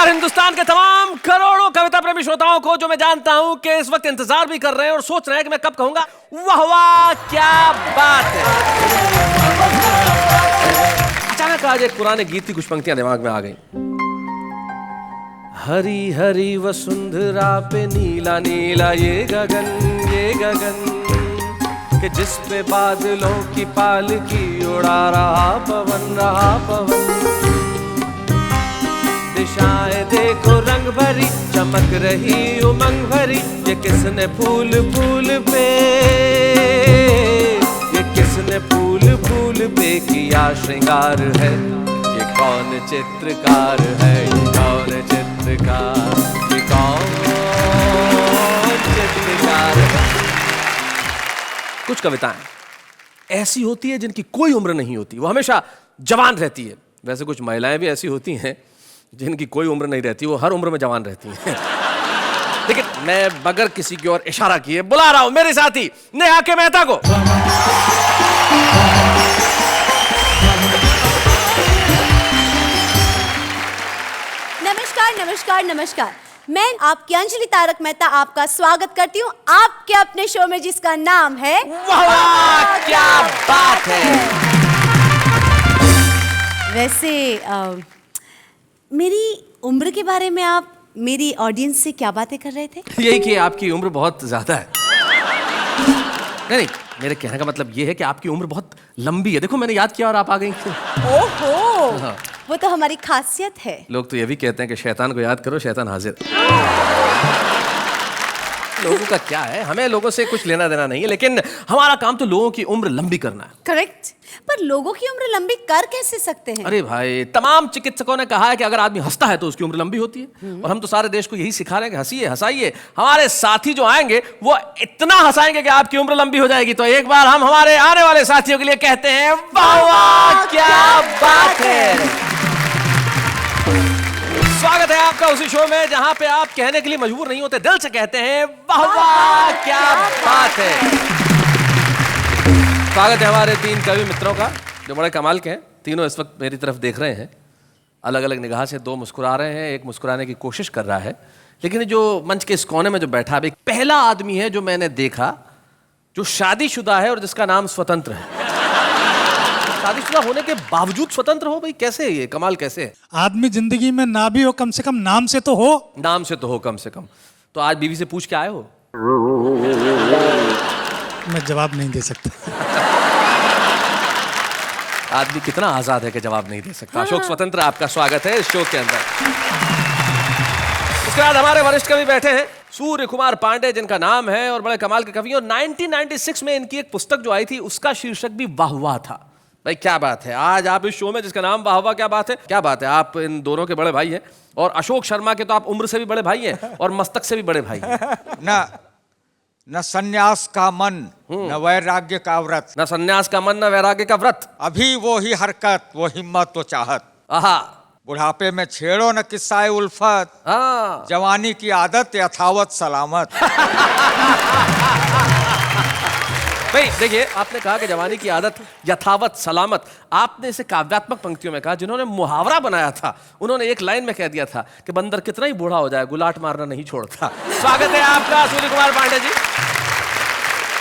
नमस्कार हिंदुस्तान के तमाम करोड़ों कविता प्रेमी श्रोताओं को, जो मैं जानता हूं कि इस वक्त इंतजार भी कर रहे हैं और सोच रहे हैं कि मैं कब कहूंगा वाह वाह क्या बात है। अचानक आज एक पुराने गीत की कुछ पंक्तियां दिमाग में आ गई। हरी हरी वसुंधरा पे नीला नीला ये गगन कि जिस पे बादलों की पालकी उड़ा रहा पवन। दिशाएं देखो रंग भरी, चमक रही उमंग भरी, ये किसने फूल पे, ये किसने फूल पे किया श्रृंगार है, ये कौन चित्रकार है, ये कौन चित्रकार, ये कौन चित्रकार है। कुछ कविताएं ऐसी होती है जिनकी कोई उम्र नहीं होती, वो हमेशा जवान रहती है। वैसे कुछ महिलाएं भी ऐसी होती हैं जिनकी कोई उम्र नहीं रहती, वो हर उम्र में जवान रहती हैं। लेकिन मैं बगैर किसी की ओर इशारा किए बुला रहा हूं मेरे साथी नेहा के मेहता को। नमस्कार। मैं आपकी अंजलि तारक मेहता आपका स्वागत करती हूँ आपके अपने शो में, जिसका नाम है वाह क्या बात है। वैसे मेरी उम्र के बारे में आप मेरी ऑडियंस से क्या बातें कर रहे थे? यही कि आपकी उम्र बहुत ज्यादा है। नहीं, मेरे कहने का मतलब ये है कि आपकी उम्र बहुत लंबी है। देखो मैंने याद किया और आप आ गई। ओहो, वो तो हमारी खासियत है। लोग तो ये भी कहते हैं कि शैतान को याद करो शैतान हाजिर। लोगों का क्या है, हमें लोगों से कुछ लेना देना नहीं है, लेकिन हमारा काम तो लोगों की उम्र लंबी करना है। करेक्ट, पर लोगों की उम्र लंबी कर कैसे सकते हैं? अरे भाई, तमाम चिकित्सकों ने कहा है कि अगर आदमी हंसता है तो उसकी उम्र लंबी होती है। और हम तो सारे देश को यही सिखा रहे हैं कि हंसिए हंसाइए। हमारे साथी जो आएंगे वो इतना हंसाएंगे कि आपकी उम्र लंबी हो जाएगी। तो एक बार हम हमारे आने वाले साथियों के लिए कहते हैं वाह वाह क्या बात है। स्वागत है आपका उसी शो में जहां पे आप कहने के लिए मजबूर नहीं होते, दिल से कहते हैं वाह वाह क्या बात है। स्वागत है हमारे तीन कवि मित्रों का जो बड़े कमाल के हैं। तीनों इस वक्त मेरी तरफ देख रहे हैं, अलग अलग निगाह से। दो मुस्कुरा रहे हैं, एक मुस्कुराने की कोशिश कर रहा है। लेकिन जो मंच के इस कोने में जो बैठा है, पहला आदमी है जो मैंने देखा जो शादीशुदा है और जिसका नाम स्वतंत्र है। शादीशुदा होने के बावजूद स्वतंत्र हो, भाई कैसे है ये, कमाल कैसे है? आदमी जिंदगी में ना भी हो, कम से कम नाम से तो हो। नाम से तो हो कम से कम। तो आज बीवी से पूछ के आए हो? मैं जवाब नहीं दे सकता। आदमी कितना आजाद है कि जवाब नहीं दे सकता। अशोक स्वतंत्र, आपका स्वागत है इस शो के अंदर। उसके बाद हमारे वरिष्ठ कवि बैठे हैं सूर्य कुमार पांडे, जिनका नाम है और बड़े कमाल के कवि। और 1996 में इनकी एक पुस्तक जो आई थी उसका शीर्षक भी वाह वाह था। भाई क्या बात है, आज आप इस शो में जिसका नाम वाह वाह क्या बात है, क्या बात है। आप इन दोनों के बड़े भाई हैं और अशोक शर्मा के तो आप उम्र से भी बड़े भाई हैं और मस्तक से भी बड़े भाई हैं। न संन्यास का मन, न वैराग्य का व्रत। न संन्यास का मन, न वैराग्य का व्रत। अभी वो ही हरकत, वो हिम्मत, वो चाहत। आहा, बुढ़ापे में छेड़ो न किस्साए उल्फत, जवानी की आदत यथावत सलामत। भाई देखिए, आपने कहा कि जवानी की आदत यथावत सलामत। आपने इसे काव्यात्मक पंक्तियों में कहा। जिन्होंने मुहावरा बनाया था उन्होंने एक लाइन में कह दिया था कि बंदर कितना ही बूढ़ा हो जाए गुलाट मारना नहीं छोड़ता। स्वागत है आपका सूर्य कुमार पांडे जी।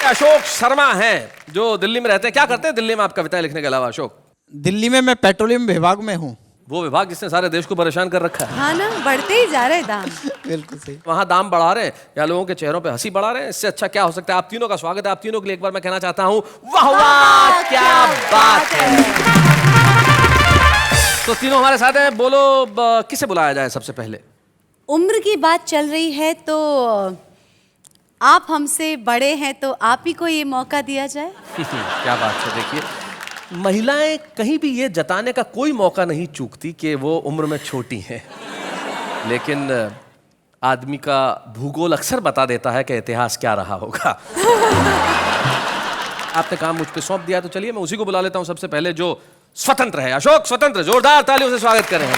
अशोक शर्मा हैं जो दिल्ली में रहते हैं। क्या करते हैं दिल्ली में आप कविताएं लिखने के अलावा अशोक? दिल्ली में मैं पेट्रोलियम विभाग में हूँ। वो विभाग जिसने सारे देश को परेशान कर रखा है। हाँ ना, बढ़ते ही जा रहे दाम। बिल्कुल सही। वहां दाम बढ़ा रहे हैं या लोगों के चेहरों पे हंसी बढ़ा रहे हैं, इससे अच्छा क्या हो सकता है। आप तीनों का स्वागत है। आप तीनों के लिए एक बार मैं कहना चाहता हूं वाह वाह क्या बात है। तो तीनों हमारे साथ हैं। बोलो किसे बुलाया जाए सबसे पहले? उम्र की बात चल रही है तो आप हमसे बड़े हैं तो आप ही को ये मौका दिया जाए। क्या बात है। देखिए, महिलाएं कहीं भी ये जताने का कोई मौका नहीं चूकती कि वो उम्र में छोटी हैं, लेकिन आदमी का भूगोल अक्सर बता देता है कि इतिहास क्या रहा होगा। आपने काम मुझ पे सौंप दिया तो चलिए मैं उसी को बुला लेता हूं सबसे पहले जो स्वतंत्र है। अशोक स्वतंत्र, जोरदार तालियों से स्वागत करें हम।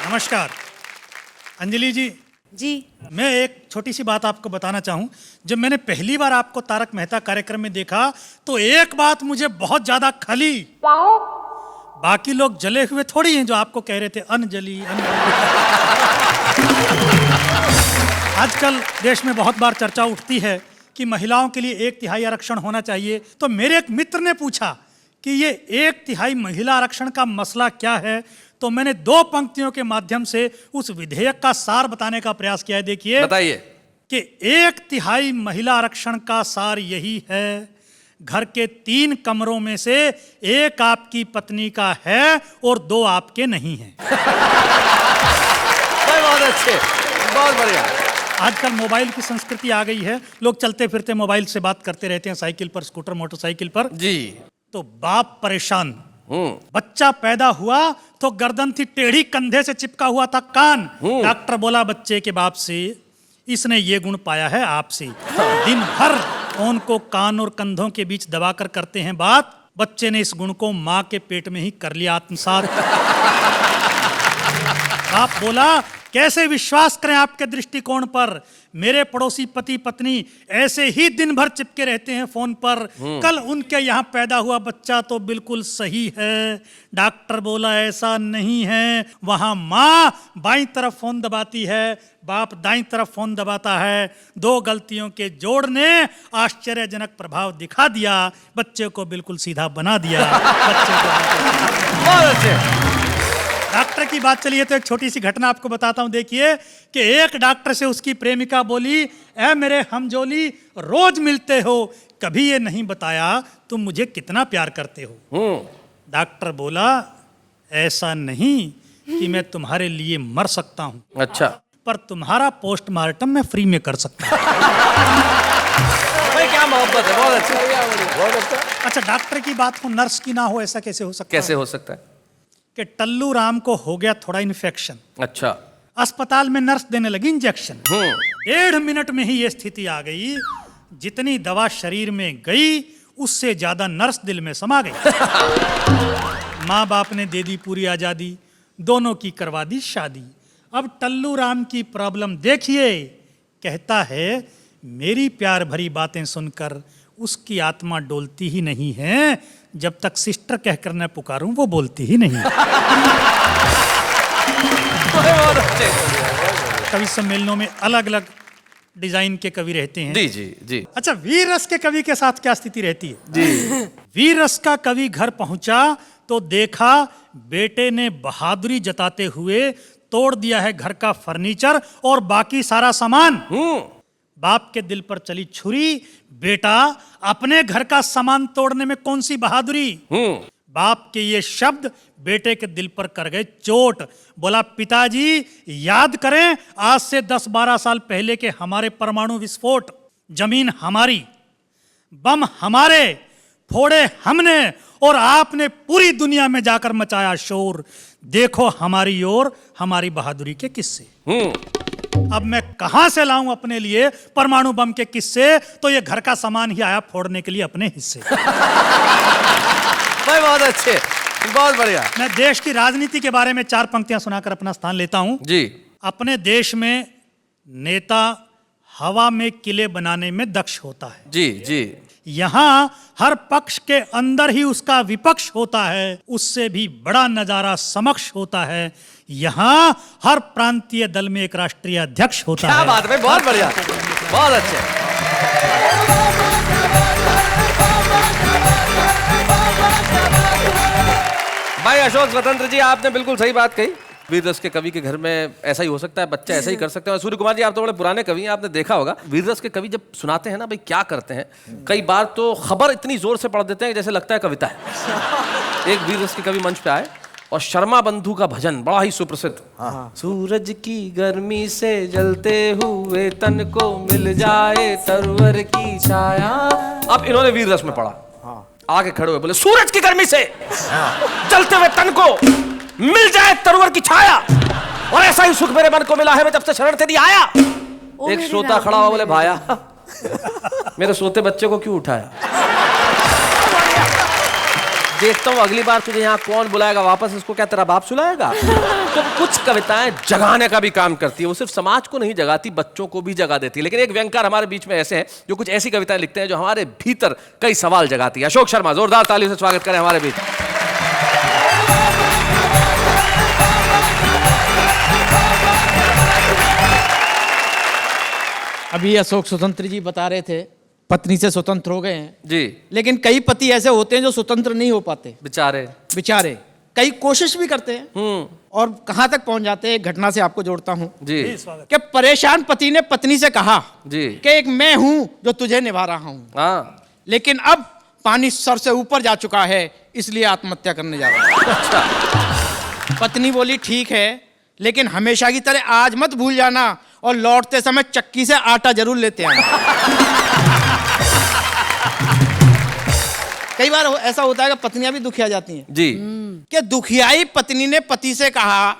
नमस्कार अंजलि जी, जी। मैं एक छोटी सी बात आपको बताना चाहूं। जब मैंने पहली बार आपको तारक मेहता कार्यक्रम में देखा तो एक बात मुझे बहुत ज्यादा खली। बाकी लोग जले हुए थोड़ी हैं जो आपको कह रहे थे अनजली अनजली। आजकल देश में बहुत बार चर्चा उठती है कि महिलाओं के लिए 1/3 आरक्षण होना चाहिए। तो मेरे एक मित्र ने पूछा कि ये 1/3 महिला आरक्षण का मसला क्या है। तो मैंने 2 पंक्तियों के माध्यम से उस विधेयक का सार बताने का प्रयास किया है। देखिए, बताइए कि 1/3 महिला आरक्षण का सार यही है, घर के 3 कमरों में से 1 आपकी पत्नी का है और 2 आपके नहीं हैं। बहुत अच्छे, बहुत बढ़िया। आजकल मोबाइल की संस्कृति आ गई है, लोग चलते फिरते मोबाइल से बात करते रहते हैं, साइकिल पर, स्कूटर, मोटरसाइकिल पर। जी। तो बाप परेशान। बच्चा पैदा हुआ तो गर्दन थी टेढ़ी, कंधे से चिपका हुआ था कान। डॉक्टर बोला बच्चे के बाप से, इसने ये गुण पाया है आपसे। दिन भर फोन को कान और कंधों के बीच दबाकर करते हैं बात। बच्चे ने इस गुण को माँ के पेट में ही कर लिया आत्मसात। बाप बोला कैसे विश्वास करें आपके दृष्टिकोण पर, मेरे पड़ोसी पति पत्नी ऐसे ही दिन भर चिपके रहते हैं फोन पर। कल उनके यहाँ पैदा हुआ बच्चा तो बिल्कुल सही है। डॉक्टर बोला ऐसा नहीं है, वहां माँ बाईं तरफ फोन दबाती है, बाप दाईं तरफ फोन दबाता है। 2 गलतियों के जोड़ ने आश्चर्यजनक प्रभाव दिखा दिया, बच्चे को बिल्कुल सीधा बना दिया। बच्चे को बहुत अच्छे। डॉक्टर की बात चली है तो एक छोटी सी घटना आपको बताता हूं। देखिए कि एक डॉक्टर से उसकी प्रेमिका बोली, ऐ मेरे हमजोली, रोज मिलते हो, कभी ये नहीं बताया तुम मुझे कितना प्यार करते हो। डॉक्टर बोला ऐसा नहीं कि मैं तुम्हारे लिए मर सकता हूं, अच्छा, पर तुम्हारा पोस्टमार्टम मैं फ्री में कर सकता हूं। भाई क्या मोहब्बत है, बहुत अच्छा, बहुत अच्छा। अच्छा, डॉक्टर की बात हो नर्स की ना हो, ऐसा कैसे हो सकता है? कैसे हो सकता है? कि टल्लू राम को हो गया थोड़ा इन्फेक्शन, अच्छा, अस्पताल में नर्स देने लगी इंजेक्शन। 1.5 मिनट में ही ये स्थिति आ गई, जितनी दवा शरीर में गई उससे ज्यादा नर्स दिल में समा गई। माँ बाप ने दे दी पूरी आजादी, दोनों की करवा दी शादी। अब टल्लू राम की प्रॉब्लम देखिए, कहता है मेरी प्यार भरी बातें सुनकर उसकी आत्मा डोलती ही नहीं है, जब तक सिस्टर कहकर न पुकारूं वो बोलती ही नहीं। कवि सम्मेलनों में अलग अलग डिजाइन के कवि रहते हैं। जी जी जी। अच्छा, वीर रस के कवि के साथ क्या स्थिति रहती है? जी। वीर रस का कवि घर पहुंचा तो देखा बेटे ने बहादुरी जताते हुए तोड़ दिया है घर का फर्नीचर और बाकी सारा सामान। बाप के दिल पर चली छुरी, बेटा अपने घर का सामान तोड़ने में कौन सी बहादुरी। बाप के ये शब्द बेटे के दिल पर कर गए चोट। बोला पिताजी याद करें आज से 10-12 साल पहले के हमारे परमाणु विस्फोट, जमीन हमारी, बम हमारे, फोड़े हमने और आपने पूरी दुनिया में जाकर मचाया शोर। देखो हमारी ओर हमारी बहादुरी के किस्से। अब मैं कहां से लाऊं अपने लिए परमाणु बम के किस्से, तो ये घर का सामान ही आया फोड़ने के लिए अपने हिस्से। भाई बहुत अच्छे, बहुत बढ़िया। मैं देश की राजनीति के बारे में 4 पंक्तियां सुनाकर अपना स्थान लेता हूं। जी। अपने देश में नेता हवा में किले बनाने में दक्ष होता है। जी जी। यहां हर पक्ष के अंदर ही उसका विपक्ष होता है, उससे भी बड़ा नजारा समक्ष होता है। यहां हर प्रांतीय दल में एक राष्ट्रीय अध्यक्ष होता है। क्या बात है, बहुत बढ़िया, बहुत अच्छे। भाई अशोक स्वतंत्र जी, आपने बिल्कुल सही बात कही। वीर रस के कवि के घर में ऐसा ही हो सकता है, बच्चे ऐसा ही कर सकते हैं। सूर्य कुमार जी, आप तो बड़े पुराने कवि हैं, आपने देखा होगा वीर रस के कवि जब सुनाते हैं ना भाई क्या करते हैं, कई बार तो खबर इतनी जोर से पढ़ देते हैं जैसे लगता है कविता है। एक वीर रस के कवि मंच पे आए और शर्मा बंधु का भजन बड़ा ही सुप्रसिद्ध, सूरज की गर्मी से जलते हुए तन को मिल जाए तरवर की छाया। अब इन्होंने वीर रस में पढ़ा, आगे खड़े हुए बोले सूरज की गर्मी से जलते हुए तन को मिल जाए तरवर की छाया, और ऐसा ही सुख मेरे मन को मिला है मैं जब से शरण तेरी आया। एक श्रोता खड़ा हुआ बोले भाया मेरे सोते बच्चे को क्यों उठाया। देखता हूँ अगली बार तुझे यहाँ कौन बुलाएगा वापस, इसको क्या तेरा बाप सुलाएगा। तुम कुछ कविताएं जगाने का भी काम करती है। वो सिर्फ समाज को नहीं जगाती, बच्चों को भी जगा देती है। लेकिन एक व्यंगकार हमारे बीच में ऐसे हैं जो कुछ ऐसी कविताएं लिखते हैं जो हमारे भीतर कई सवाल जगाती है। अशोक शर्मा, जोरदार तालियों से स्वागत करें हमारे बीच। अभी अशोक स्वतंत्र जी बता रहे थे पत्नी से स्वतंत्र हो गए हैं जी। लेकिन कई पति ऐसे होते हैं जो स्वतंत्र नहीं हो पाते बेचारे। कई कोशिश भी करते हैं और कहां तक पहुंच जाते हैं। एक घटना से आपको जोड़ता हूं जी। कि परेशान पति ने पत्नी से कहा जी कि एक मैं हूं जो तुझे निभा रहा हूं, हाँ। लेकिन अब पानी सर से ऊपर जा चुका है, इसलिए आत्महत्या करने जा रहा हूं। अच्छा। पत्नी बोली ठीक है, लेकिन हमेशा की तरह आज मत भूल जाना और लौटते समय चक्की से आटा जरूर लेते आना। कई बार ऐसा होता है कि पत्नियां भी दुखिया जाती हैं जी। कि दुखियाई पत्नी ने पति से कहा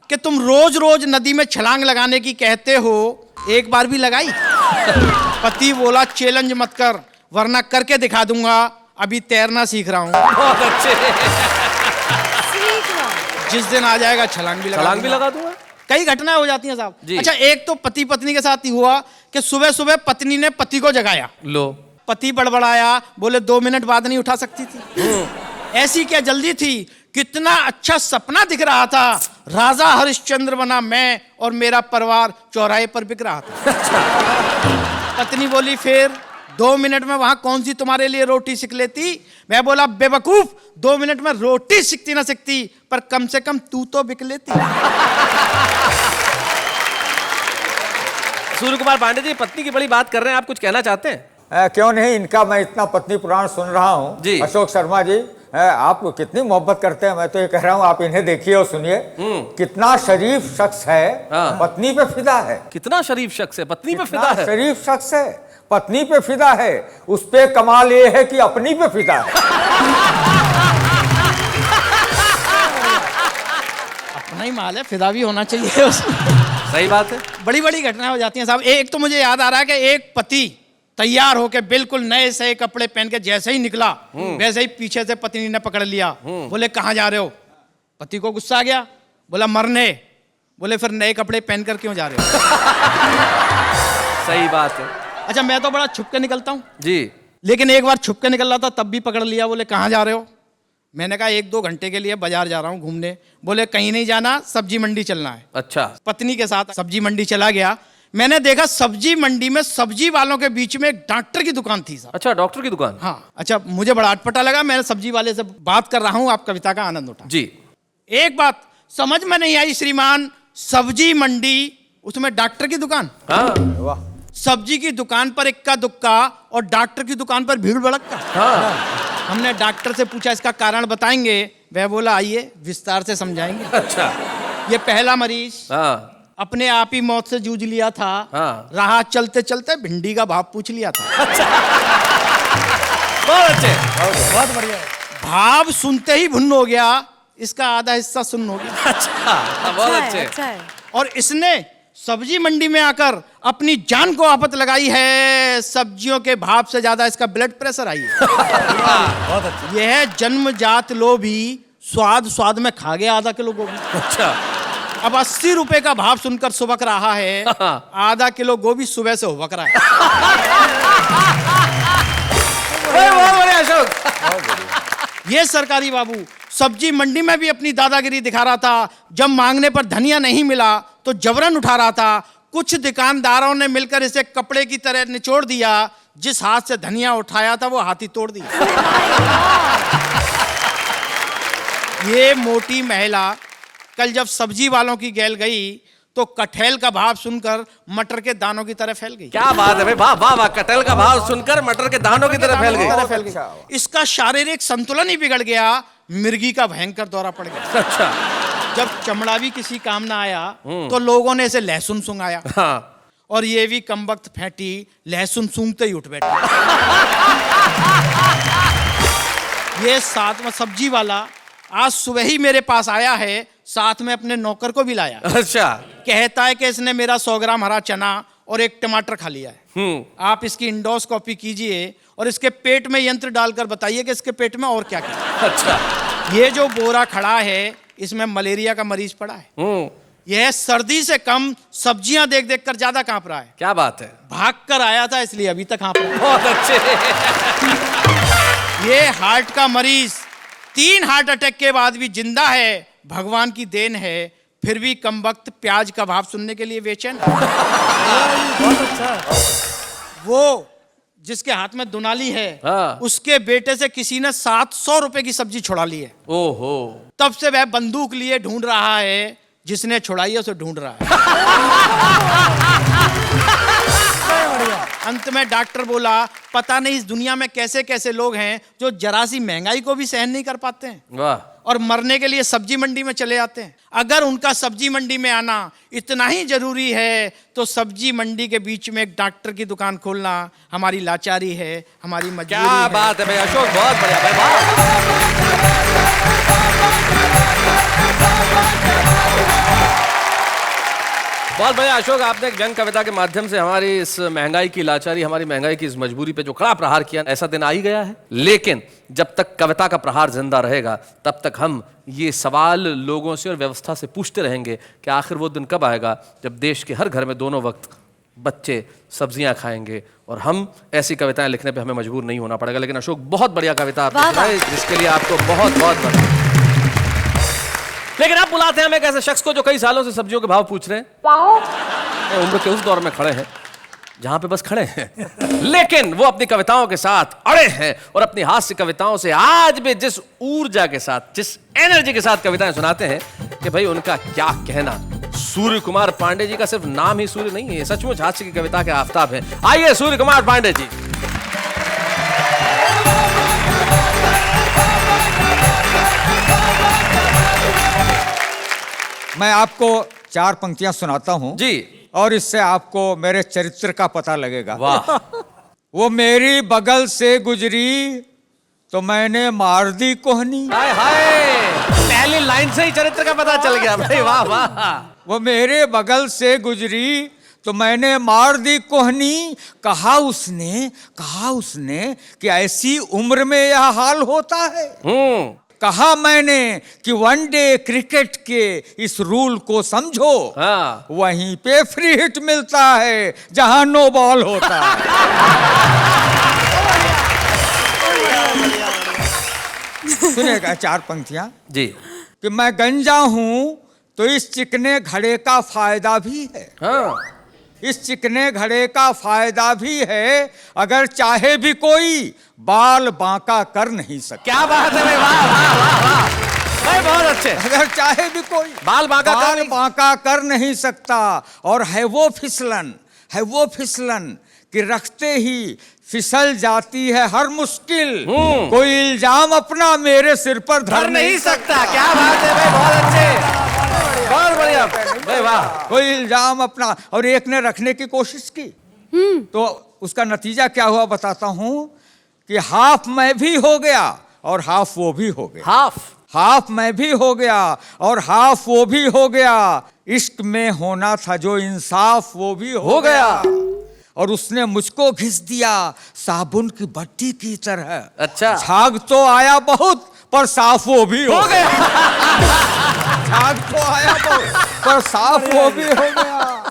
कि तुम रोज रोज नदी में छलांग लगाने की कहते हो, एक बार भी लगाई? पति बोला चैलेंज मत कर वरना करके दिखा दूंगा, अभी तैरना सीख रहा हूं। बहुत अच्छे। जिस दिन आ जाएगा छलांग भी लगा दूंगा। कई घटनाएं हो जाती हैं साहब। जी। अच्छा, एक तो पति पत्नी के साथ ही हुआ कि सुबह सुबह पत्नी ने पति को जगाया। लो। पति बड़बड़ाया, बोले 2 मिनट बाद नहीं उठा सकती थी? ऐसी क्या जल्दी थी? कितना अच्छा सपना दिख रहा था, राजा हरिश्चंद्र बना मैं और मेरा परिवार चौराहे पर बिक रहा था। पत्नी बोली फिर 2 मिनट में वहां कौन सी तुम्हारे लिए रोटी सिक लेती? मैं बोला बेवकूफ, 2 मिनट में रोटी सिकती ना सिकती, पर कम से कम तू तो बिक लेती। सूर्य कुमार पांडे जी, पत्नी की बड़ी बात कर रहे हैं, आप कुछ कहना चाहते हैं? क्यों नहीं, इनका मैं इतना पत्नी पुराण सुन रहा हूँ जी। अशोक शर्मा जी, आप कितनी मोहब्बत करते हैं। मैं तो ये कह रहा हूँ आप इन्हें देखिए और सुनिए, कितना शरीफ शख्स है, हाँ। पत्नी पे फिदा है। कितना शरीफ शख्स है, पत्नी पे फिदा कितना है। शरीफ शख्स है, पत्नी पे फिदा है। उस पे कमाल ये है कि अपनी पे फिदा है। अपना ही माल है, फिदा भी होना चाहिए उसमें। सही बात है। बड़ी बड़ी घटनाएं हो जाती हैं साहब। एक तो मुझे याद आ रहा है कि एक पति तैयार होके बिल्कुल नए से कपड़े पहन के जैसे ही निकला, वैसे ही पीछे से पत्नी ने पकड़ लिया। बोले कहाँ जा रहे हो? पति को गुस्सा आ गया, बोला मरने। बोले फिर नए कपड़े पहन कर क्यों जा रहे हो? सही बात है। अच्छा, मैं तो बड़ा छुप के निकलता हूँ जी। लेकिन एक बार छुप के निकल रहा था तब भी पकड़ लिया। बोले कहाँ जा रहे हो? मैंने कहा 1-2 घंटे के लिए बाजार जा रहा हूँ घूमने। बोले कहीं नहीं जाना, सब्जी मंडी चलना है। अच्छा। पत्नी के साथ सब्जी मंडी चला गया। मैंने देखा सब्जी मंडी में सब्जी वालों के बीच में एक डॉक्टर की दुकान थी साहब। अच्छा, डॉक्टर की दुकान। हाँ। अच्छा, मुझे बड़ा अटपटा लगा। मैंने सब्जी वाले से बात कर रहा हूँ, आप कविता का आनंद उठा। जी। एक बात समझ में नहीं आई श्रीमान, सब्जी मंडी उसमें डॉक्टर की दुकान। हाँ। वाह। सब्जी की दुकान पर इक्का दुक्का और डॉक्टर की दुकान पर भीड़ भड़क्का। हाँ। हमने डॉक्टर से पूछा इसका कारण बताएंगे? वह बोला आइए विस्तार से समझाएंगे। अच्छा। ये पहला मरीज हाँ। अपने आप ही मौत से जूझ लिया था। हाँ। रहा चलते चलते भिंडी का भाव पूछ लिया था। बहुत अच्छे। बहुत बढ़िया। भाव सुनते ही भुन्न हो गया, इसका आधा हिस्सा सुन्न हो गया। अच्छा, बहुत अच्छे। अच्छा है। और इसने सब्जी मंडी में आकर अपनी जान को आफत लगाई है। सब्जियों के भाव से ज्यादा इसका ब्लड प्रेशर आई है। बहुत अच्छा। यह है जन्मजात लोभी, स्वाद स्वाद में खा गया आधा किलो गोभी। अच्छा। अब 80 रुपए का भाव सुनकर सुबक रहा है, आधा किलो गोभी सुबह से हुबक रहा है। बहुत बढ़िया अशोक। ये सरकारी बाबू सब्जी मंडी में भी अपनी दादागिरी दिखा रहा था। जब मांगने पर धनिया नहीं मिला तो जबरन उठा रहा था। कुछ दुकानदारों ने मिलकर इसे कपड़े की तरह निचोड़ दिया। जिस हाथ से धनिया उठाया था वो हाथ ही तोड़ दिया। ये मोटी महिला कल जब सब्जी वालों की गैल गई तो कटहल का भाव सुनकर मटर के दानों की तरह फैल गई। क्या बात है भाई, वाह वाह वाह। कटहल का भाव सुनकर मटर के दानों की तरह फैल गई। इसका शारीरिक संतुलन ही बिगड़ गया, मिर्गी का भयंकर दौरा पड़ गया। अच्छा। जब चमड़ा भी किसी काम ना आया तो लोगों ने इसे लहसुन सूंघाया। हाँ। और ये भी कमबख्त फैंटी लहसुन सूंघते ही उठ बैठी। ये साथ में सब्जी वाला आज सुबह ही मेरे पास आया है, साथ में अपने नौकर को भी लाया। अच्छा। कहता है कि इसने मेरा 100 ग्राम हरा चना और 1 टमाटर खा लिया है। आप इसकी इंडोस्कोपी कीजिए और इसके पेट में यंत्र डालकर बताइए कि इसके पेट में और क्या क्या। अच्छा। ये जो बोरा खड़ा है इसमें मलेरिया का मरीज पड़ा है। यह सर्दी से कम सब्जियां देख देख कर ज्यादा कांप रहा है। क्या बात है, भाग कर आया था इसलिए अभी तक कांप रहा है। बहुत अच्छे। ये हार्ट का मरीज 3 हार्ट अटैक के बाद भी जिंदा है, भगवान की देन है। फिर भी कम वक्त प्याज का भाव सुनने के लिए बेचैन। बहुत अच्छा। वो जिसके हाथ में दुनाली है, हाँ। उसके बेटे से किसी ने 700 रुपए की सब्जी छुड़ा ली है। ओहो, तब से वह बंदूक लिए ढूंढ रहा है, जिसने छुड़ाई है उसे ढूंढ रहा है। अंत में डॉक्टर बोला, पता नहीं इस दुनिया में कैसे कैसे लोग हैं जो जरा सी महंगाई को भी सहन नहीं कर पाते हैं वाह। और मरने के लिए सब्जी मंडी में चले आते हैं। अगर उनका सब्जी मंडी में आना इतना ही जरूरी है तो सब्जी मंडी के बीच में एक डॉक्टर की दुकान खोलना हमारी लाचारी है, हमारी मजबूरी क्या है। बात है भाई अशोक, बहुत बढ़िया भाई, वाह। बहुत बढ़िया अशोक, आपने एक व्यंग कविता के माध्यम से हमारी इस महंगाई की लाचारी, हमारी महंगाई की इस मजबूरी पे जो कड़ा प्रहार किया। ऐसा दिन आ ही गया है, लेकिन जब तक कविता का प्रहार जिंदा रहेगा तब तक हम ये सवाल लोगों से और व्यवस्था से पूछते रहेंगे कि आखिर वो दिन कब आएगा जब देश के हर घर में दोनों वक्त बच्चे सब्जियां खाएंगे और हम ऐसी कविताएं लिखने पे हमें मजबूर नहीं होना पड़ेगा। लेकिन अशोक, बहुत बढ़िया कविता आपने सुनाई, जिसके लिए आपको बहुत बहुत बधाई। लेकिन आप बुलाते हैं हम एक ऐसे शख्स को जो कई सालों से सब्जियों के भाव पूछ रहे हैं, उम्र के उस दौर में खड़े हैं जहां पे बस खड़े हैं, लेकिन वो अपनी कविताओं के साथ अड़े हैं और अपनी हास्य कविताओं से आज भी जिस ऊर्जा के साथ, जिस एनर्जी के साथ कविताएं सुनाते हैं कि भाई उनका क्या कहना। सूर्य कुमार पांडे जी का सिर्फ नाम ही सूर्य नहीं है, सचमुच हास्य की कविता के आफताब है। आइए सूर्य कुमार पांडे जी। मैं आपको 4 पंक्तियां सुनाता हूं जी, और इससे आपको मेरे चरित्र का पता लगेगा। वाह। वो मेरी बगल से गुजरी तो मैंने मार दी कोहनी। हाय हाय, पहली लाइन से ही चरित्र का पता चल गया भाई, वाह वाह। वो मेरे बगल से गुजरी तो मैंने मार दी कोहनी। कहा उसने कि ऐसी उम्र में यह हाल होता है। कहा मैंने कि वनडे क्रिकेट के इस रूल को समझो। हाँ। वहीं पे फ्री हिट मिलता है जहां नो बॉल होता है। सुनिएगा 4 पंक्तियां जी। कि मैं गंजा हूं तो इस चिकने घड़े का फायदा भी है। हाँ। इस चिकने घड़े का फायदा भी है, अगर चाहे भी कोई बाल बांका कर नहीं सकता। क्या बात है भाई, वाह वाह वाह वाह भाई, बहुत अच्छे। अगर चाहे भी कोई बाल बांका कर नहीं सकता। और है वो फिसलन कि रखते ही फिसल जाती है हर मुश्किल। कोई इल्जाम अपना मेरे सिर पर धर नहीं सकता। क्या बात है भाई, बहुत अच्छे, बहुत बढ़िया भाई, वाह। कोई इल्जाम अपना। और एक ने रखने की कोशिश की तो उसका नतीजा क्या हुआ बताता हूं कि हाफ मैं भी हो गया और हाफ वो भी हो गया। हाफ मैं भी हो गया और हाफ वो भी हो गया। इश्क में होना था जो इंसाफ वो भी हो गया। और उसने मुझको घिस दिया साबुन की भट्टी की तरह। अच्छा। झाग तो आया बहुत पर साफ वो भी हो गया। झाग तो आया बहुत पर साफ वो भी हो गया।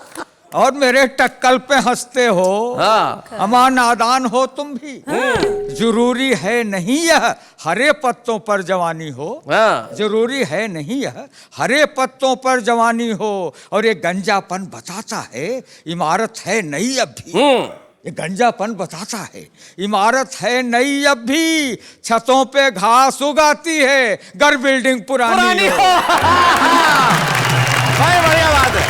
और मेरे टक्कल पे हंसते हो। हाँ। अमा नादान हो तुम भी। जरूरी है नहीं यह हरे पत्तों पर जवानी हो। हाँ। जरूरी है नहीं यह हरे पत्तों पर जवानी हो। और ये गंजापन बताता है इमारत है नई अब भी। ये गंजापन बताता है इमारत है नई अब भी। छतों पे घास उगाती है गर बिल्डिंग पुरानी हो। भाई बढ़िया बात है,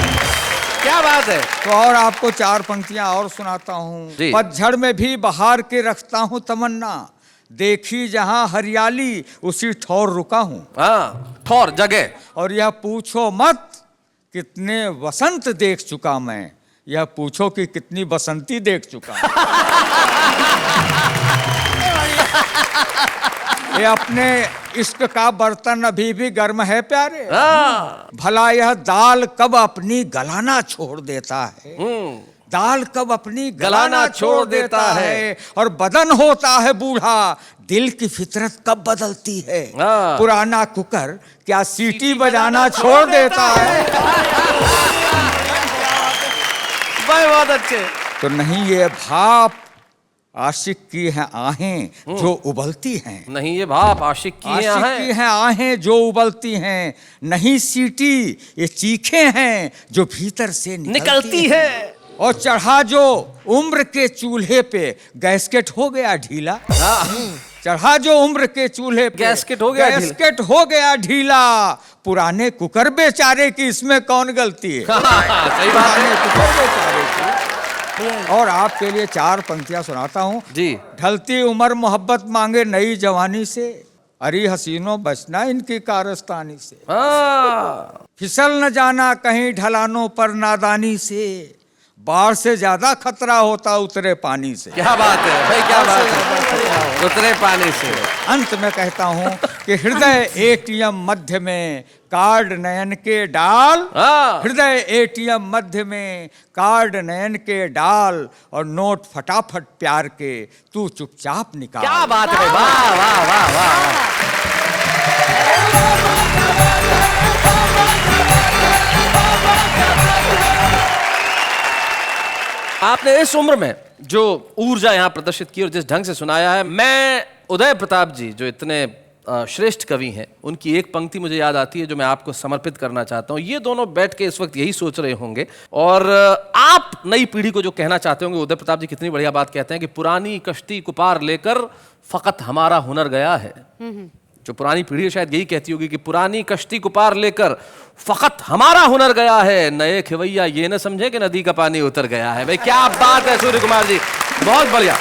क्या बात है। तो और आपको 4 पंक्तियां और सुनाता हूं। पतझड़ में भी बहार के रखता हूं तमन्ना। देखी जहां हरियाली उसी ठौर रुका हूं। हाँ, ठौर जगह। और यह पूछो मत कितने वसंत देख चुका मैं। यह पूछो कि कितनी बसंती देख चुका। ये अपने इश्क का बर्तन अभी भी गर्म है प्यारे। भला यह दाल कब अपनी गलाना छोड़ देता है। दाल कब अपनी गलाना छोड़ देता है, और बदन होता है बूढ़ा, दिल की फितरत कब बदलती है। हाँ। पुराना कुकर क्या सीटी बजाना छोड़ देता है। भाई बहुत अच्छे। तो नहीं ये भाप आशिक की है आहें जो उबलती हैं, नहीं ये भाप आशिक की है आशिक की हैं आहें जो उबलती हैं, नहीं सीटी ये चीखे हैं जो भीतर से निकलती है। और चढ़ा जो उम्र के चूल्हे पे गैस्केट हो गया ढीला। चढ़ा जो उम्र के चूल्हे पे गैस्केट हो गया ढीला। गैस्केट हो गया ढीला, पुराने कुकर बेचारे की इसमें कौन गलती है। सही बात है। कुकर बेचारे की। और आपके लिए 4 पंक्तियां सुनाता हूँ जी। ढलती उम्र मोहब्बत मांगे नई जवानी से, अरे हसीनों बचना इनकी कारस्तानी से। हाँ। फिसल न जाना कहीं ढलानों पर नादानी से, बाढ़ से ज्यादा खतरा होता उतरे पानी से। क्या बात है भाई, क्या बात है, उतरे पानी से। अंत में कहता हूँ कि हृदय एटीएम मध्य में कार्ड नयन के डाल, हाँ। हृदय एटीएम मध्य में कार्ड नयन के डाल, और नोट फटाफट प्यार के तू चुपचाप निकाल। क्या बात है, वाह वाह वाह वाह। आपने इस उम्र में जो ऊर्जा यहाँ प्रदर्शित की और जिस ढंग से सुनाया है, मैं उदय प्रताप जी जो इतने श्रेष्ठ कवि हैं, उनकी एक पंक्ति मुझे याद आती है जो मैं आपको समर्पित करना चाहता हूँ। ये दोनों बैठ के इस वक्त यही सोच रहे होंगे, और आप नई पीढ़ी को जो कहना चाहते होंगे, उदय प्रताप जी कितनी बढ़िया बात कहते हैं कि पुरानी कश्ती कुपार लेकर फकत हमारा हुनर गया है। जो पुरानी पीढ़ी है शायद यही कहती होगी कि पुरानी कश्ती को पार लेकर फकत हमारा हुनर गया है, नए खिवैया ये न समझे कि नदी का पानी उतर गया है। भाई क्या बात है सूर्य कुमार जी, बहुत बढ़िया।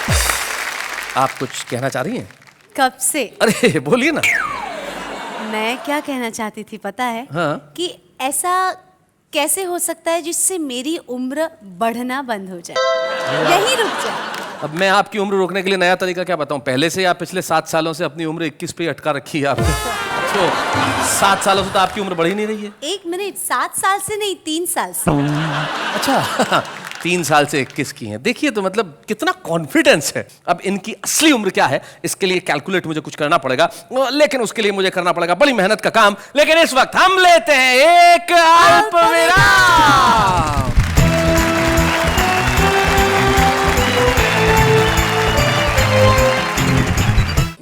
आप कुछ कहना चाह रही हैं? कब से? अरे बोलिए ना। मैं क्या कहना चाहती थी पता है? हाँ। कि ऐसा कैसे हो सकता है जिससे मेरी उम्र बढ़ना बंद हो जाए, यही रुक जाए। अब मैं आपकी उम्र रोकने के लिए नया तरीका क्या बताऊं? पहले से या पिछले 7 सालों से अपनी उम्र 21 पे अटका रखी है आपने। तो 7 सालों से तो आपकी उम्र बढ़ ही नहीं रही है। 1 मिनट, 7 साल से नहीं, 3 साल से। अच्छा 3 साल से 21 की हैं। देखिए तो मतलब कितना कॉन्फिडेंस है। अब इनकी असली उम्र क्या है, इसके लिए कैलकुलेट मुझे कुछ करना पड़ेगा, लेकिन उसके लिए मुझे करना पड़ेगा बड़ी मेहनत का काम। लेकिन इस वक्त हम लेते हैं एक अल्प विराम।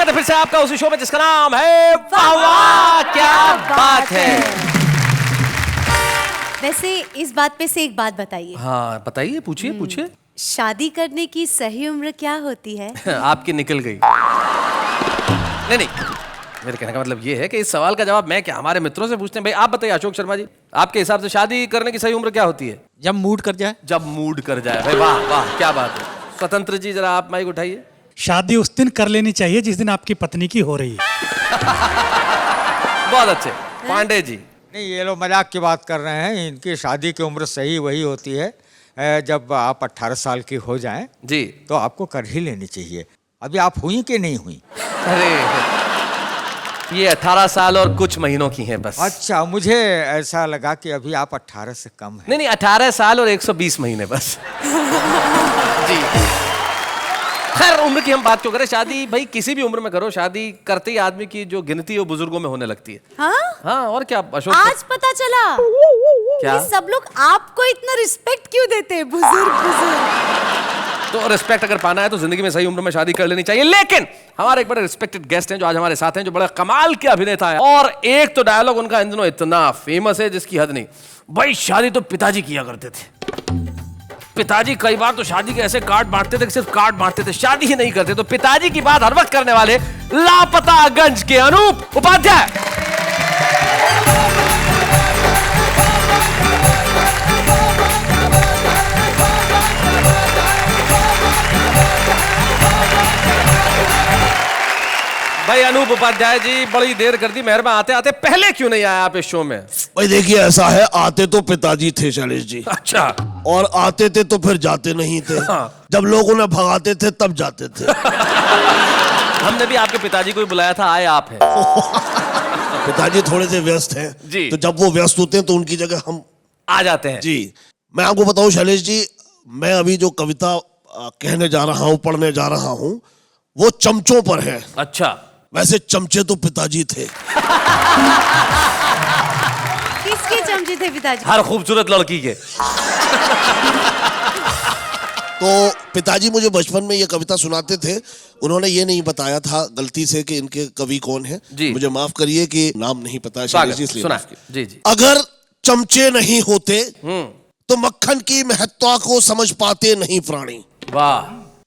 तो फिर से आपका उसी शो में जिसका नाम है वाह वाह क्या बात है। वैसे इस बात पे से एक बात बताइए। हाँ बताइए, पूछिए पूछिए। शादी करने की सही उम्र क्या होती है? आपकी निकल गई। नहीं मेरे कहने का मतलब ये है कि इस सवाल का जवाब मैं क्या हमारे मित्रों से पूछते हैं। भाई आप बताइए अशोक शर्मा जी, आपके हिसाब से शादी करने की सही उम्र क्या होती है? जब मूड कर जाए। जब मूड कर जाए। भाई वाह वाह क्या बात है। स्वतंत्र जी जरा आप माइक उठाइए। शादी उस दिन कर लेनी चाहिए जिस दिन आपकी पत्नी की हो रही है। बहुत अच्छे। पांडे जी। नहीं ये लोग मजाक की बात कर रहे हैं, इनकी शादी की उम्र सही वही होती है जब आप 18 साल की हो जाएं जी तो आपको कर ही लेनी चाहिए। अभी आप हुई कि नहीं हुई? अरे ये 18 साल और कुछ महीनों की हैं बस। अच्छा मुझे ऐसा लगा कि अभी आप 18 से कम हैं। नहीं 18 साल और 120 महीने बस। जी खैर उम्र की हम बात क्यों करें, शादी भाई किसी भी उम्र में करो, शादी करते ही आदमी की जो गिनती है वो बुजुर्गों में होने लगती है। हाँ और क्या अशोक? आज पता चला क्या? कि सब लोग आपको इतना रिस्पेक्ट क्यों देते हैं, बुजुर्ग। तो रिस्पेक्ट अगर पाना है तो जिंदगी में सही उम्र में शादी कर लेनी चाहिए। लेकिन हमारे एक बड़े रिस्पेक्टेड गेस्ट हैं जो आज हमारे साथ हैं, जो बड़ा कमाल के अभिनेता है, और एक तो डायलॉग उनका इन दिनों इतना फेमस है जिसकी हद नहीं। भाई शादी तो पिताजी किया करते थे। पिताजी कई बार तो शादी के ऐसे कार्ड बांटते थे कि सिर्फ कार्ड बांटते थे, शादी ही नहीं करते। तो पिताजी की बात हर वक्त करने वाले लापतागंज के अनूप उपाध्याय। भाई अनूप उपाध्याय जी बड़ी देर कर दी, मेहरबान आते आते पहले क्यों नहीं आया आप इस शो में? भाई देखिए ऐसा है, आते तो पिताजी थे शैलेश जी। अच्छा। और आते थे तो फिर जाते नहीं थे। हाँ। जब लोग उन्हें भगाते थे तब जाते थे। हमने भी आपके पिताजी को ही बुलाया था, आए आप हैं। पिताजी थोड़े से व्यस्त हैं जी। तो जब वो व्यस्त होते हैं तो उनकी जगह हम आ जाते हैं। जी। मैं आपको बताऊं शैलेश जी, मैं अभी जो कविता कहने जा रहा हूँ, पढ़ने जा रहा हूँ, वो चमचों पर है। अच्छा, वैसे चमचे तो पिताजी थे। किसके चमचे थे पिताजी? हर खूबसूरत लड़की के। तो पिताजी मुझे बचपन में ये कविता सुनाते थे। उन्होंने ये नहीं बताया था गलती से कि इनके कवि कौन है। जी। मुझे माफ करिए कि नाम नहीं पता स्वागत, इसलिए। सुना। जी जी। अगर चमचे नहीं होते तो मक्खन की महत्ता को समझ पाते नहीं प्राणी। वाह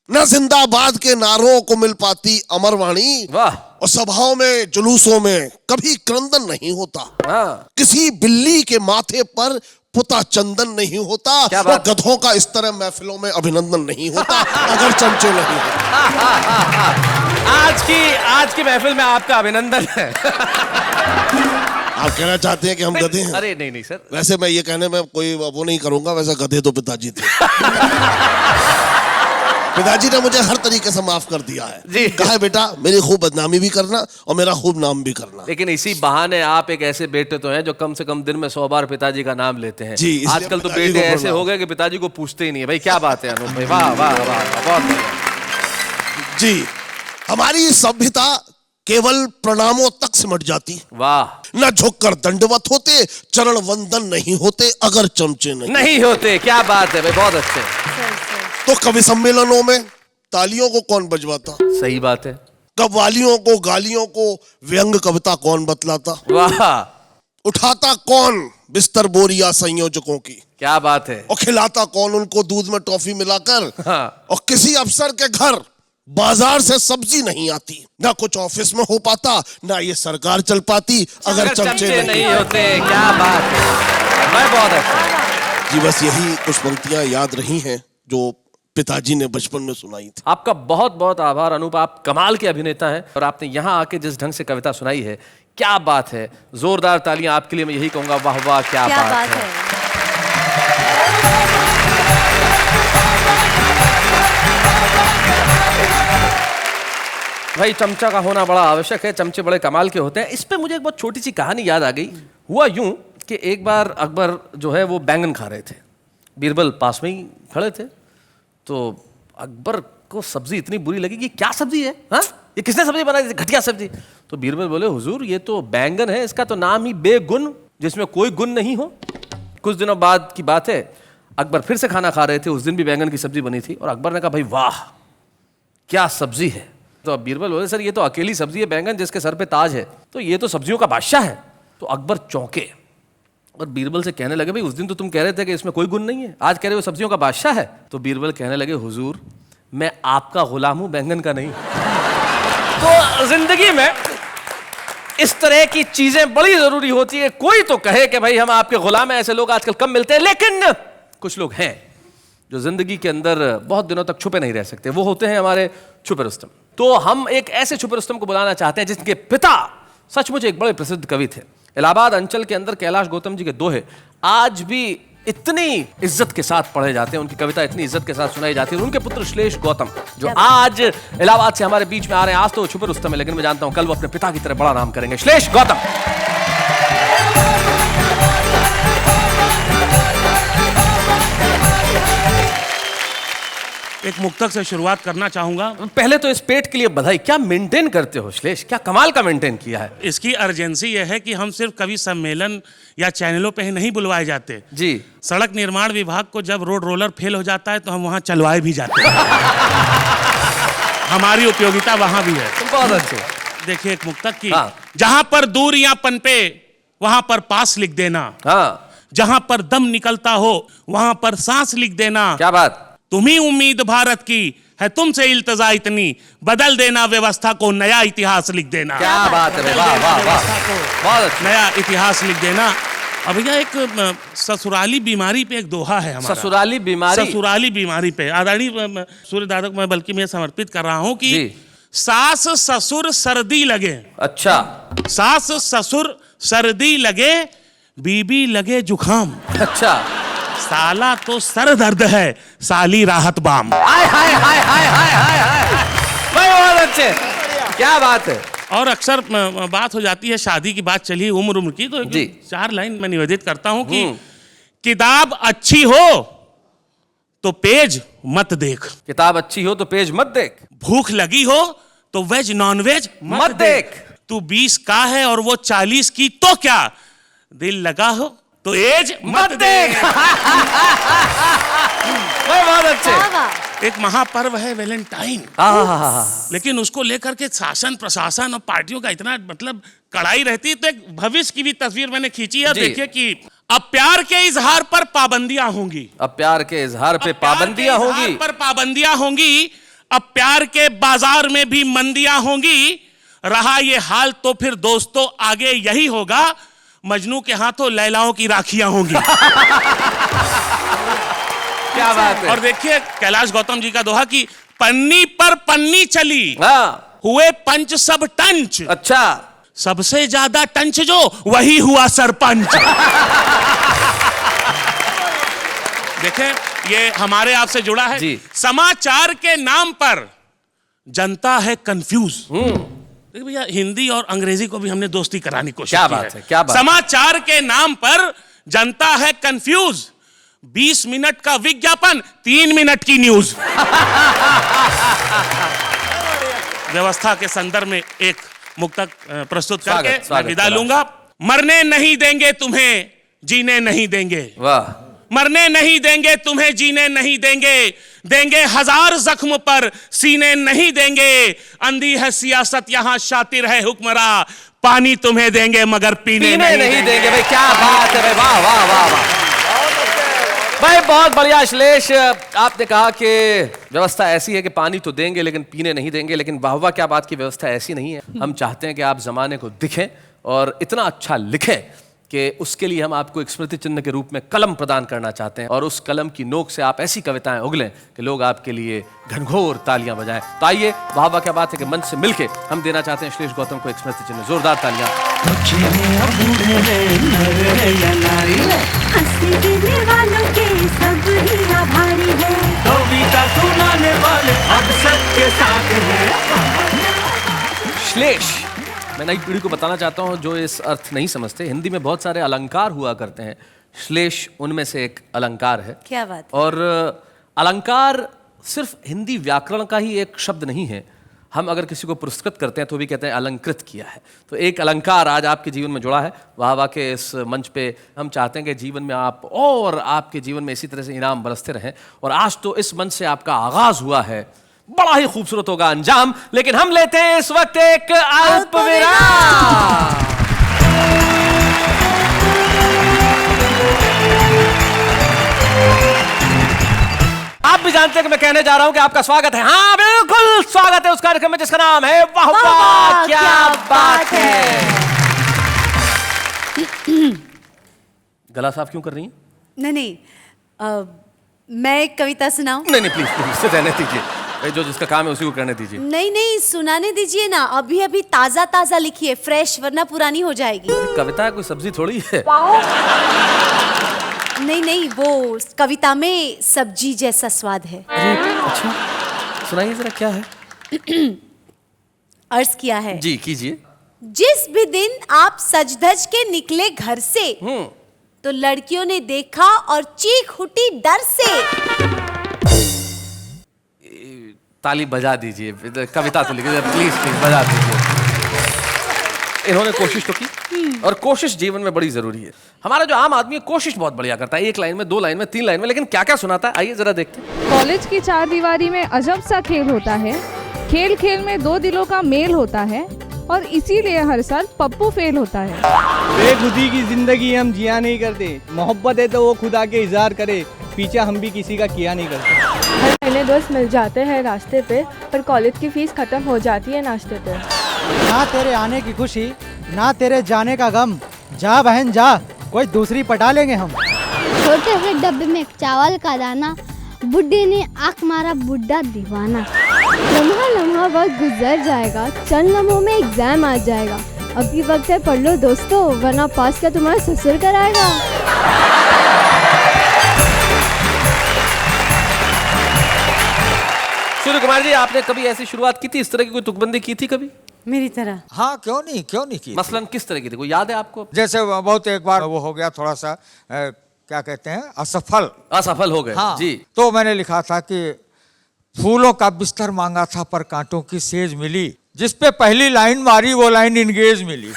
न जिंदाबाद के नारों को मिल पाती अमर वाणी। वाह। और सभाओं में जुलूसों में कभी क्रंदन नहीं होता। हाँ। किसी बिल्ली के माथे पर पुता चंदन नहीं होता। क्या और बात? गधों का इस तरह महफिलों में अभिनंदन नहीं होता अगर चमचे नहीं होते। आज की महफिल में आपका अभिनंदन है। आप कहना चाहते हैं कि हम गधे हैं? अरे नहीं नहीं सर। वैसे मैं ये कहने में कोई वो नहीं करूंगा, वैसे गधे तो पिताजी थे। पिताजी ने मुझे हर तरीके से माफ कर दिया है। जी। कहा है बेटा मेरी खूब बदनामी भी करना और मेरा खूब नाम भी करना। लेकिन इसी बहाने आप एक ऐसे बेटे तो हैं जो कम से कम दिन में 100 बार पिताजी का नाम लेते हैं। जी, इसलिए आजकल तो पिताजी बेटे को ऐसे प्रणाम। हो गए कि पिताजी को पूछते ही नहीं है। भाई क्या बात है अनूप भाई, वाह वाह वाह, बहुत बढ़िया। जी, हमारी सभ्यता केवल प्रणामों तक सिमट जाती। वाह। न झुककर दंडवत होते, चरण वंदन नहीं होते अगर चमचे नहीं होते। क्या बात है भाई, बहुत अच्छे। तो कवि सम्मेलनों में तालियों को कौन बजवाता? सही बात है। कव्वालियों को, गालियों को व्यंग कविता कौन बतलाता? वाह। उठाता कौन बिस्तर बोरिया संयोजकों की? क्या बात है। और खिलाता कौन उनको दूध में टॉफी मिलाकर? हाँ। और किसी अफसर के घर बाजार से सब्जी नहीं आती, ना कुछ ऑफिस में हो पाता, ना ये सरकार चल पाती अगर चमचे नहीं होते। क्या बात है भाई, बहुत अच्छा। जी, बस यही कुछ पंक्तियां याद रही हैं जो पिताजी ने बचपन में सुनाई थी। आपका बहुत बहुत आभार अनूप, आप कमाल के अभिनेता हैं और आपने यहाँ आके जिस ढंग से कविता सुनाई है, क्या बात है। जोरदार तालियां आपके लिए, मैं यही कहूंगा। वाह वाह, क्या बात है। भाई चमचा का होना बड़ा आवश्यक है, चमचे बड़े कमाल के होते हैं। इस पे मुझे एक बहुत छोटी सी कहानी याद आ गई। हुआ यूं कि एक बार अकबर जो है वो बैंगन खा रहे थे, बीरबल पास में ही खड़े थे। तो अकबर को सब्जी इतनी बुरी लगी कि क्या सब्जी है, हाँ ये किसने सब्जी बनाई, घटिया सब्जी। तो बीरबल बोले हुजूर ये तो बैंगन है, इसका तो नाम ही बेगुन, जिसमें कोई गुण नहीं हो। कुछ दिनों बाद की बात है, अकबर फिर से खाना खा रहे थे, उस दिन भी बैंगन की सब्जी बनी थी। और अकबर ने कहा भाई वाह क्या सब्जी है। तो अब बीरबल बोले सर ये तो अकेली सब्जी है बैंगन, जिसके सर पे ताज है, तो ये तो सब्जियों का बादशाह है। तो अकबर चौंके और बीरबल से कहने लगे भाई उस दिन तो तुम कह रहे थे कि इसमें कोई गुण नहीं है, आज कह रहे हो सब्जियों का बादशाह है। तो बीरबल कहने लगे हुजूर मैं आपका गुलाम हूं, बैंगन का नहीं। तो जिंदगी में इस तरह की चीजें बड़ी जरूरी होती है। कोई तो कहे कि भाई हम आपके गुलाम हैं, ऐसे लोग आजकल कम मिलते हैं, लेकिन कुछ लोग हैं जो जिंदगी के अंदर बहुत दिनों तक छुपे नहीं रह सकते। वो होते हैं हमारे छुपे रुस्तम। तो हम एक ऐसे छुपे रुस्तम को बुलाना चाहते हैं जिनके पिता सचमुच एक बड़े प्रसिद्ध कवि थे। इलाहाबाद अंचल के अंदर कैलाश गौतम जी के दोहे आज भी इतनी इज्जत के साथ पढ़े जाते हैं, उनकी कविता इतनी इज्जत के साथ सुनाई जाती है। उनके पुत्र श्लेष गौतम जो आज इलाहाबाद से हमारे बीच में आ रहे हैं, आज तो छुपे रुस्तम है, लेकिन मैं जानता हूं कल वो अपने पिता की तरह बड़ा नाम करेंगे। श्लेष गौतम। एक मुक्तक से शुरुआत करना चाहूंगा। पहले तो इस पेट के लिए बधाई, क्या मेंटेन करते हो श्लेष, क्या कमाल का मेंटेन किया है। इसकी अर्जेंसी यह है कि हम सिर्फ कवि सम्मेलन या चैनलों पे ही नहीं बुलवाए जाते जी। सड़क निर्माण विभाग को जब रोड रोलर फेल हो जाता है तो हम वहां चलवाए भी जाते हैं। हमारी उपयोगिता वहां भी है। बहुत अच्छे। देखिए एक मुक्तक की। हाँ। जहां पर दूरियां पनपे वहां पर पास लिख देना, हाँ जहां पर दम निकलता हो वहां पर सांस लिख देना। क्या बात। तुम्ही उम्मीद भारत की है, तुमसे इल्तजा इतनी, बदल देना व्यवस्था को, नया इतिहास लिख देना। क्या बात है, वाह वाह वाह, बहुत अच्छा। नया इतिहास लिख देना। अब यह एक ससुराली बीमारी पे एक दोहा है हमारा। ससुराली बीमारी। ससुराली बीमारी पे आदरणीय सूर्य दादा को मैं बल्कि मैं समर्पित कर रहा हूं कि जी। सास ससुर सर्दी लगे। अच्छा। सास ससुर सर्दी लगे, बीबी लगे जुखाम। अच्छा। साला तो सर दर्द है, साली राहत बाम। हाय हाय हाय हाय हाय हाय हाय, बहुत अच्छे, क्या बात है। और अक्सर बात हो जाती है, शादी की बात चली उम्र उम्र की, तो जी। 4 लाइन मैं निवेदित करता हूं कि किताब अच्छी हो तो पेज मत देख, किताब अच्छी हो तो पेज मत देख, भूख लगी हो तो वेज नॉन वेज मत देख, तू 20 का है और वो 40 की तो क्या, दिल लगा हो तो एज मत देख। भाई बहुत अच्छे। वाह, वाह। एक महापर्व है वैलेंटाइन, लेकिन उसको लेकर के शासन प्रशासन और पार्टियों का इतना मतलब कड़ाई रहती है। तो एक भविष्य की भी तस्वीर मैंने खींची है, जी। देखिए कि अब प्यार के इजहार पर पाबंदियां होंगी, अब प्यार के इजहार पे पाबंदियां होंगी, पर पाबंदियां होंगी। अब प्यार के बाजार में भी मंदियां होंगी। रहा ये हाल तो फिर दोस्तों आगे यही होगा, मजनू के हाथों लैलाओं की राखियां होंगी। क्या बात है। और देखिए कैलाश गौतम जी का दोहा कि पन्नी पर पन्नी चली, हाँ, हुए पंच सब टंच, अच्छा, सबसे ज्यादा टंच जो वही हुआ सरपंच। देखें ये हमारे आपसे जुड़ा है जी। समाचार के नाम पर जनता है कंफ्यूज। देखिए भैया हिंदी और अंग्रेजी को भी हमने दोस्ती कराने की कोशिश क्या की बात है। है, क्या बात है। समाचार के नाम पर जनता है कंफ्यूज, 20 मिनट का विज्ञापन 3 मिनट की न्यूज। व्यवस्था के संदर्भ में एक मुक्तक प्रस्तुत करके मैं स्वागत, विदा स्वागत। लूंगा। मरने नहीं देंगे तुम्हें, जीने नहीं देंगे, वाह, मरने नहीं देंगे तुम्हें, जीने नहीं देंगे, देंगे हजार जख्म पर सीने नहीं देंगे। अंधी है सियासत यहाँ शातिर है हुक्मरा, पानी तुम्हें देंगे मगर पीने नहीं देंगे। भाई क्या बात है भाई, वाह वाह वाह वाह भाई, बहुत बढ़िया। अश्लेष, आपने कहा कि व्यवस्था ऐसी है कि पानी तो देंगे लेकिन पीने नहीं देंगे, लेकिन वाह वाह क्या बात की व्यवस्था ऐसी नहीं है। हम चाहते हैं कि आप जमाने को दिखें और इतना अच्छा लिखें कि उसके लिए हम आपको एक स्मृति चिन्ह के रूप में कलम प्रदान करना चाहते हैं, और उस कलम की नोक से आप ऐसी कविताएं उगलें कि लोग आपके लिए घनघोर तालियां बजाएं। तो आइए, वाह वाह क्या बात है कि मंच से मिलके हम देना चाहते हैं अश्लेष गौतम को एक स्मृति चिन्ह। जोरदार तालियां। हंसी देने वालों के सब ही आभारी है, कविता सुनाने वाले अब सबके साथ है। श्लेष, मैं नई पीढ़ी को बताना चाहता हूं जो इस अर्थ नहीं समझते, हिंदी में बहुत सारे अलंकार हुआ करते हैं, श्लेष उनमें से एक अलंकार है। क्या बात है। और अलंकार सिर्फ हिंदी व्याकरण का ही एक शब्द नहीं है। हम अगर किसी को पुरस्कृत करते हैं तो भी कहते हैं अलंकृत किया है। तो एक अलंकार आज आपके जीवन में जुड़ा है। वाह वाह के इस मंच पे हम चाहते हैं कि जीवन में आप और आपके जीवन में इसी तरह से इनाम बरसते रहें। और आज तो इस मंच से आपका आगाज हुआ है, बड़ा ही खूबसूरत होगा अंजाम, लेकिन हम लेते हैं इस वक्त एक अल्प विराम। आप भी जानते हैं कि मैं कहने जा रहा हूं कि आपका स्वागत है। हाँ बिल्कुल स्वागत है उस कार्यक्रम में जिसका नाम है वाह वाह क्या बात है। गला साफ क्यों कर रही हैं? नहीं नहीं, मैं एक कविता सुनाऊं? नहीं प्लीज प्लीज रहने दीजिए, जो जिसका काम है उसी को करने दीजिए। नहीं नहीं, सुनाने दीजिए ना, अभी अभी ताजा ताजा लिखिए, फ्रेश, वरना पुरानी हो जाएगी। कविता कोई सब्जी थोड़ी है। नहीं नहीं, वो कविता में सब्जी जैसा स्वाद है। अच्छा सुनाइए जरा, क्या है? अर्ज किया है जी कीजिए। जिस भी दिन आप सज धज के निकले घर से, तो लड़कियों ने देखा और चीख उठी डर से। ताली बजा दीजिए, कविता तो लिखिए प्लीज प्लीज बजा दीजिए। इन्होंने कोशिश तो की, और कोशिश जीवन में बड़ी जरूरी है। हमारा जो आम आदमी है कोशिश बहुत बढ़िया करता है, 1 लाइन में 2 लाइन में 3 लाइन में, लेकिन क्या क्या सुनाता है आइए जरा देखते हैं। कॉलेज की चारदीवारी में अजब सा खेल होता है, खेल खेल में 2 दिलों का मेल होता है, और इसीलिए हर साल पप्पू फेल होता है। बेखुदी की जिंदगी हम जिया नहीं करते, मोहब्बत है तो वो खुदा के इजहार करे, पीछा हम भी किसी का किया नहीं करते। हर महीने दोस्त मिल जाते हैं रास्ते पे, पर कॉलेज की फीस खत्म हो जाती है नाश्ते पे। ना तेरे आने की खुशी, ना तेरे जाने का गम, जा बहन जा, कोई दूसरी पटा लेंगे हम। छोटे से डब्बे में चावल का दाना, बुड्ढे ने आँख मारा बुड्ढा दीवाना। लम्हा लम्हा वक्त गुजर जाएगा, चंद लम्हों में एग्जाम आ जाएगा। अभी वक्त है पढ़ लो दोस्तों, वरना पास का तुम्हारा ससुर कराएगा। सूर्य कुमार जी, आपने कभी ऐसी शुरुआत की थी, इस तरह की कोई तुकबंदी की थी कभी मेरी तरह? हाँ क्यों नहीं की। मसलन किस तरह की थी, कोई याद है आपको? जैसे बहुत एक बार वो हो गया थोड़ा सा क्या कहते हैं, असफल हो गए। हाँ, जी। तो मैंने लिखा था कि फूलों का बिस्तर मांगा था पर कांटों की सेज मिली, जिस पे पहली लाइन मारी वो लाइन इंगेज मिली।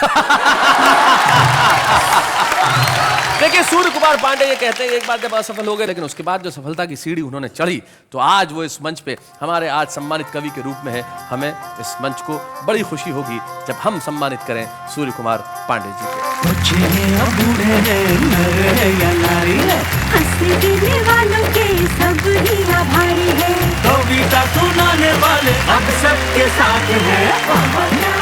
देखिए सूर्य कुमार पांडे ये कहते हैं एक बार जब असफल हो गए, लेकिन उसके बाद जो सफलता की सीढ़ी उन्होंने चढ़ी, तो आज वो इस मंच पे हमारे आज सम्मानित कवि के रूप में है। हमें इस मंच को बड़ी खुशी होगी जब हम सम्मानित करें सूर्य कुमार पांडे जी को। कविता सुनाने वाले अब सबके साथ हैं।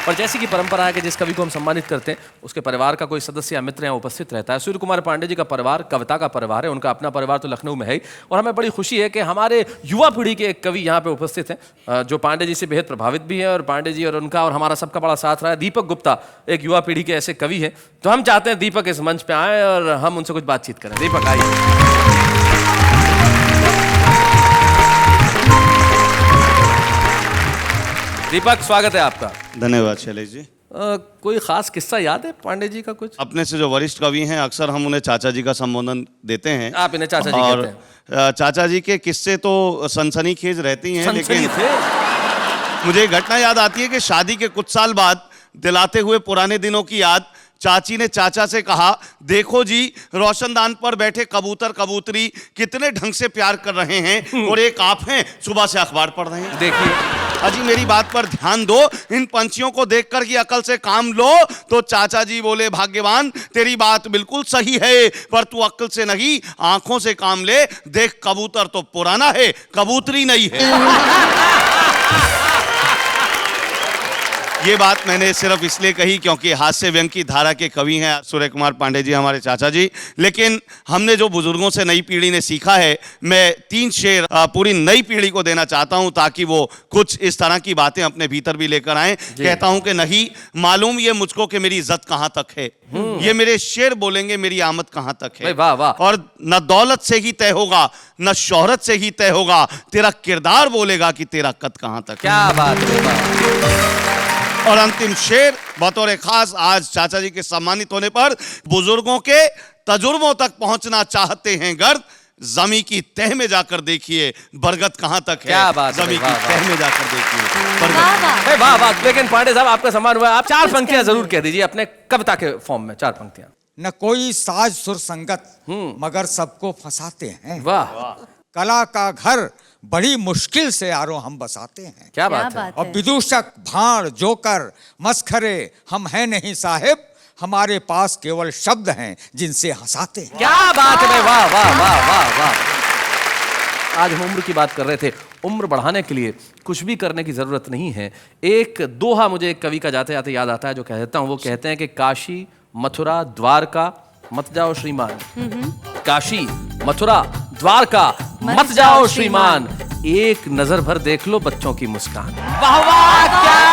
और जैसी कि परंपरा है कि जिस कवि को हम सम्मानित करते हैं उसके परिवार का कोई सदस्य या मित्र यहाँ उपस्थित रहता है। सूर्य कुमार पांडे जी का परिवार कविता का परिवार है, उनका अपना परिवार तो लखनऊ में है ही, और हमें बड़ी खुशी है कि हमारे युवा पीढ़ी के एक कवि यहाँ पे उपस्थित हैं जो पांडे जी से बेहद प्रभावित भी है, और पांडे जी और उनका और हमारा सबका बड़ा साथ रहा है। दीपक गुप्ता एक युवा पीढ़ी के ऐसे कवि हैं, तो हम चाहते हैं दीपक इस मंच पर आए और हम उनसे कुछ बातचीत करें। दीपक आइए। दीपक स्वागत है आपका। धन्यवाद शैलेश जी। कोई खास किस्सा याद है पांडे जी का कुछ? अपने से जो वरिष्ठ कवि हैं अक्सर हम उन्हें चाचा जी का संबोधन देते हैं। आप इन्हें चाचा जी और कहते हैं। चाचा जी के किस्से तो सनसनीखेज रहती हैं, लेकिन मुझे एक घटना याद आती है कि शादी के कुछ साल बाद दिलाते हुए पुराने दिनों की याद चाची ने चाचा से कहा, देखो जी रोशनदान पर बैठे कबूतर कबूतरी कितने ढंग से प्यार कर रहे हैं, और एक आप हैं सुबह से अखबार पढ़ रहे हैं। देखिए अजी मेरी बात पर ध्यान दो, इन पंछियों को देखकर की अकल से काम लो। तो चाचा जी बोले, भाग्यवान तेरी बात बिल्कुल सही है, पर तू अक्ल से नहीं आंखों से काम ले। देख कबूतर तो पुराना है, कबूतरी नहीं है। ये बात मैंने सिर्फ इसलिए कही क्योंकि हास्य व्यंग की धारा के कवि हैं सूर्य कुमार पांडे जी हमारे चाचा जी। लेकिन हमने जो बुजुर्गों से नई पीढ़ी ने सीखा है, मैं 3 शेर पूरी नई पीढ़ी को देना चाहता हूं ताकि वो कुछ इस तरह की बातें अपने भीतर भी लेकर आएं। कहता हूं कि नहीं मालूम ये मुझको कि मेरी इज्जत कहां तक है, ये मेरे शेर बोलेंगे मेरी आमद कहां तक है। वाह वाह। और न दौलत से ही तय होगा न शोहरत से ही तय होगा, तेरा किरदार बोलेगा कि तेरा कद कहां तक है। क्या बात है। और अंतिम शेर बतौर खास आज चाचा जी के सम्मानित होने पर, बुजुर्गों के तजुर्बों तक पहुंचना चाहते हैं गर्द, जमी की तह में जाकर देखिए बरगद कहां तक है। क्या बात है। जमी की तह में जाकर देखिए बरगद। वाह वाह। लेकिन पांडे साहब आपका सम्मान हुआ, आप 4 पंक्तियां जरूर कह दीजिए अपने कविता के फॉर्म में। 4 पंक्तियां। न कोई साज सुर संगत मगर सबको फंसाते हैं। वाह। कला का घर बड़ी मुश्किल से यारों हम बसाते हैं। क्या बात है। और विदूषक भाण जोकर मस्खरे हम हैं नहीं साहिब, हमारे पास केवल शब्द हैं जिनसे हंसाते हैं। क्या बात है। वाह वाह वाह वाह वाह। आज हम उम्र की बात कर रहे थे, उम्र बढ़ाने के लिए कुछ भी करने की जरूरत नहीं है। एक दोहा मुझे एक कवि का जाते जाते याद आता है जो कहता हूं, वो कहते हैं कि काशी मथुरा द्वारका मत जाओ श्रीमान। काशी मथुरा द्वारका मत जाओ श्रीमान, एक नजर भर देख लो बच्चों की मुस्कान। वाह वाह। क्या